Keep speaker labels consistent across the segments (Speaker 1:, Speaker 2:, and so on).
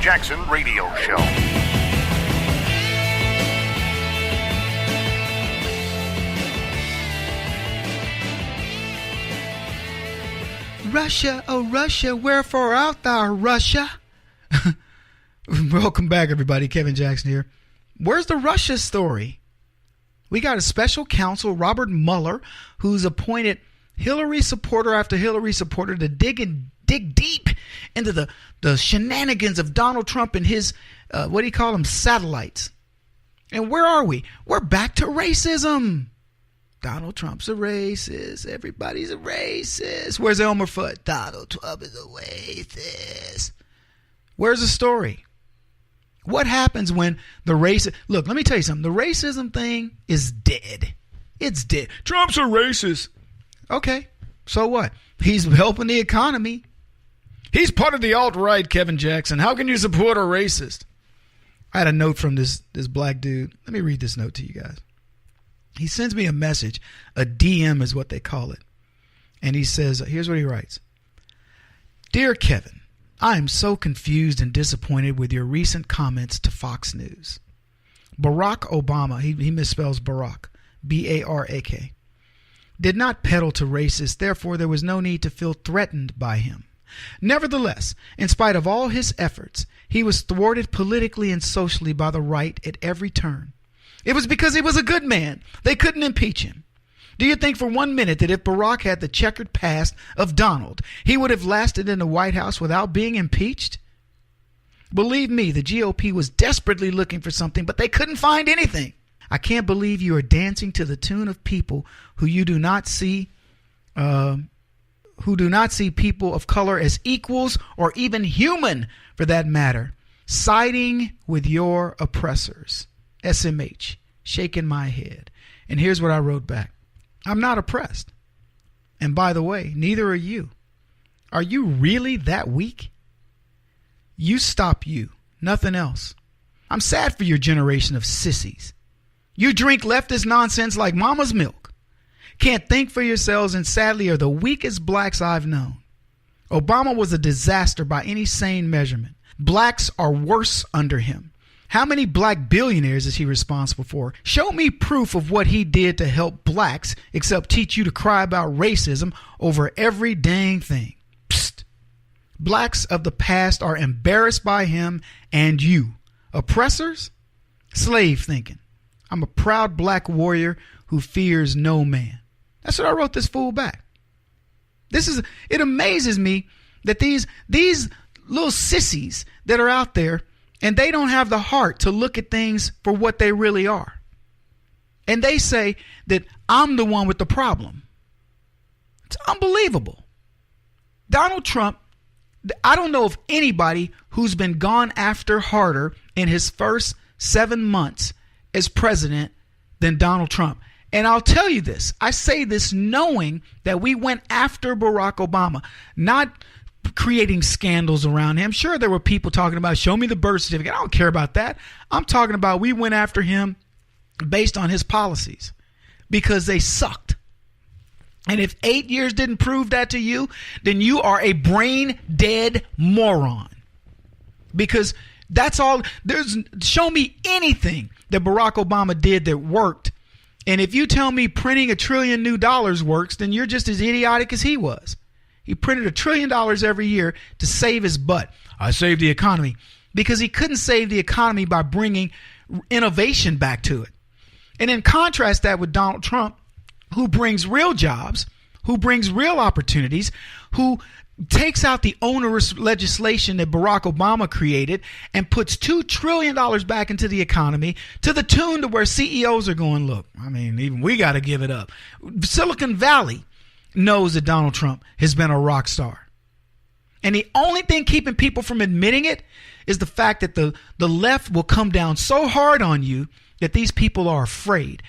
Speaker 1: Jackson Radio Show.
Speaker 2: Russia, oh Russia, wherefore art thou, Russia? Welcome back, everybody. Kevin Jackson here. Where's the Russia story? We got a special counsel, Robert Mueller, who's appointed Hillary supporter after Hillary supporter to dig deep into the shenanigans of Donald Trump and his, what do you call them, satellites. And where are we? We're back to racism. Donald Trump's a racist. Everybody's a racist. Where's Elmer Fudd? Donald Trump is a racist. Where's the story? What happens when the racist... Look, let me tell you something. The racism thing is dead. It's dead. Trump's a racist. Okay, so what? He's helping the economy. He's part of the alt-right, Kevin Jackson. How can you support a racist? I had a note from this black dude. Let me read this note to you guys. He sends me a message. A DM is what they call it. And he says, here's what he writes. Dear Kevin, I am so confused and disappointed with your recent comments to Fox News. Barack Obama, he misspells Barack, B-A-R-A-K, did not peddle to racists, therefore there was no need to feel threatened by him. Nevertheless, in spite of all his efforts, he was thwarted politically and socially by the right at every turn. It was because he was a good man. They couldn't impeach him. Do you think for 1 minute that if Barack had the checkered past of Donald, he would have lasted in the White House without being impeached? Believe me, the GOP was desperately looking for something, but they couldn't find anything. I can't believe you are dancing to the tune of people who do not see people of color as equals or even human, for that matter, siding with your oppressors. SMH, shaking my head. And here's what I wrote back. I'm not oppressed. And by the way, neither are you. Are you really that weak? You stop you, nothing else. I'm sad for your generation of sissies. You drink leftist nonsense like mama's milk. Can't think for yourselves and sadly are the weakest blacks I've known. Obama was a disaster by any sane measurement. Blacks are worse under him. How many black billionaires is he responsible for? Show me proof of what he did to help blacks except teach you to cry about racism over every dang thing. Psst. Blacks of the past are embarrassed by him and you. Oppressors? Slave thinking. I'm a proud black warrior who fears no man. That's what I wrote this fool back. It amazes me that these little sissies that are out there, and they don't have the heart to look at things for what they really are. And they say that I'm the one with the problem. It's unbelievable. Donald Trump, I don't know of anybody who's been gone after harder in his first 7 months as president than Donald Trump. And I'll tell you this. I say this knowing that we went after Barack Obama, not creating scandals around him. Sure, there were people talking about, show me the birth certificate. I don't care about that. I'm talking about we went after him based on his policies because they sucked. And if 8 years didn't prove that to you, then you are a brain dead moron. Because that's all. Show me anything that Barack Obama did that worked. And if you tell me printing $1 trillion new dollars works, then you're just as idiotic as he was. He printed $1 trillion every year to save his butt. I saved the economy because he couldn't save the economy by bringing innovation back to it. And then contrast that with Donald Trump, who brings real jobs, who brings real opportunities, who takes out the onerous legislation that Barack Obama created and puts $2 trillion back into the economy to the tune to where CEOs are going, look, I mean, even we got to give it up. Silicon Valley knows that Donald Trump has been a rock star. And the only thing keeping people from admitting it is the fact that the left will come down so hard on you that these people are afraid.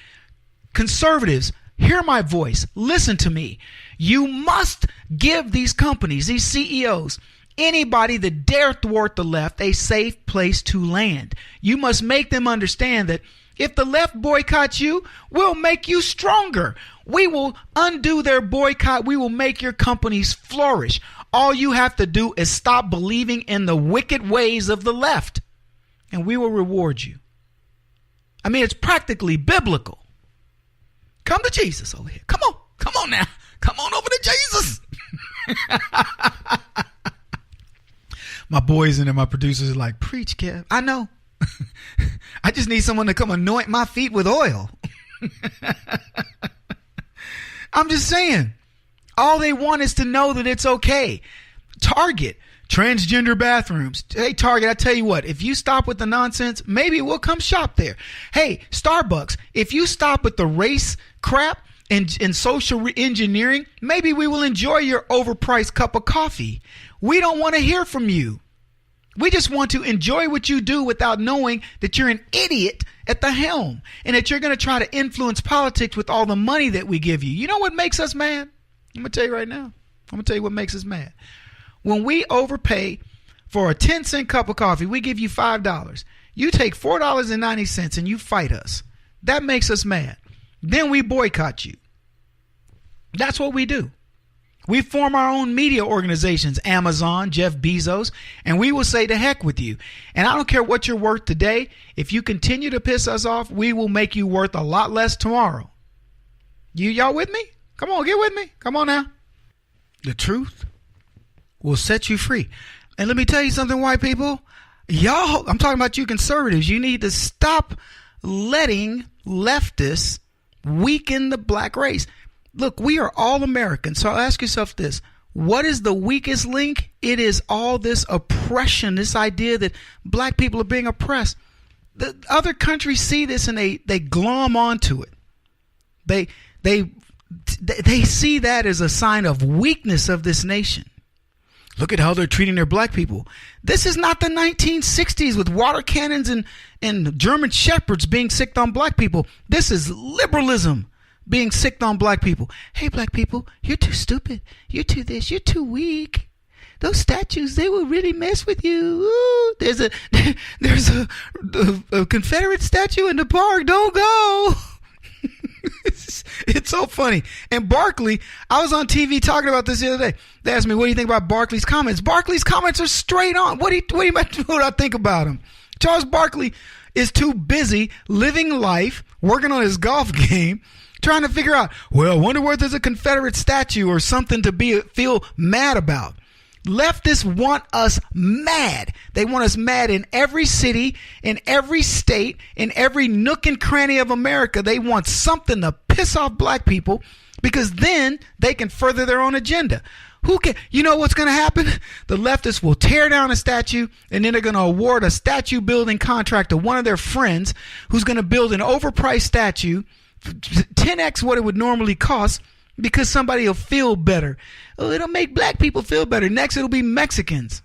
Speaker 2: Conservatives, hear my voice. Listen to me. You must give these companies, these CEOs, anybody that dare thwart the left, a safe place to land. You must make them understand that if the left boycotts you, we'll make you stronger. We will undo their boycott. We will make your companies flourish. All you have to do is stop believing in the wicked ways of the left, and we will reward you. I mean, it's practically biblical. Come to Jesus over here. Come on now. Come on over to Jesus. My boys and my producers are like, preach, Kev. I know. I just need someone to come anoint my feet with oil. I'm just saying. All they want is to know that it's okay. Target, transgender bathrooms. Hey, Target, I tell you what, if you stop with the nonsense, maybe we'll come shop there. Hey, Starbucks, if you stop with the race crap and social engineering, maybe we will enjoy your overpriced cup of coffee. We don't want to hear from you. We just want to enjoy what you do without knowing that you're an idiot at the helm and that you're going to try to influence politics with all the money that we give you. You know what makes us mad? I'm going to tell you right now. I'm going to tell you what makes us mad. When we overpay for a 10-cent cup of coffee, we give you $5. You take $4.90 and you fight us. That makes us mad. Then we boycott you. That's what we do. We form our own media organizations, Amazon, Jeff Bezos, and we will say to heck with you. And I don't care what you're worth today. If you continue to piss us off, we will make you worth a lot less tomorrow. Y'all with me? Come on, get with me. Come on now. The truth will set you free. And let me tell you something, white people. Y'all, I'm talking about you conservatives. You need to stop letting leftists weaken the black race. Look, we are all Americans. So ask yourself this. What is the weakest link? It is all this oppression, this idea that black people are being oppressed. The other countries see this and they glom onto it. They see that as a sign of weakness of this nation. Look at how they're treating their black people. This is not the 1960s with water cannons and German shepherds being sicked on black people. This is liberalism being sicked on black people. Hey, black people, you're too stupid. You're too this. You're too weak. Those statues, they will really mess with you. Ooh, there's a Confederate statue in the park. Don't go. It's so funny. And Barkley, I was on TV talking about this the other day. They asked me, what do you think about Barkley's comments? Barkley's comments are straight on. What I think about him? Charles Barkley is too busy living life, working on his golf game, trying to figure out, well, I wonder where there's a Confederate statue or something to feel mad about. Leftists want us mad. They want us mad in every city, in every state, in every nook and cranny of America. They want something to piss off black people because then they can further their own agenda. You know what's going to happen? The leftists will tear down a statue and then they're going to award a statue building contract to one of their friends who's going to build an overpriced statue 10x what it would normally cost because somebody will feel better. Oh, it'll make black people feel better. Next, it'll be Mexicans.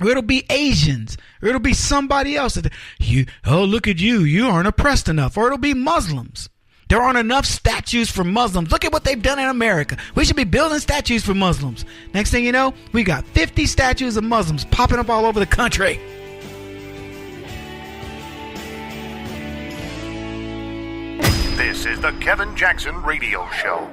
Speaker 2: Or it'll be Asians. Or it'll be somebody else. Look at you. You aren't oppressed enough. Or it'll be Muslims. There aren't enough statues for Muslims. Look at what they've done in America. We should be building statues for Muslims. Next thing you know, we got 50 statues of Muslims popping up all over the country.
Speaker 1: This is the Kevin Jackson Radio Show.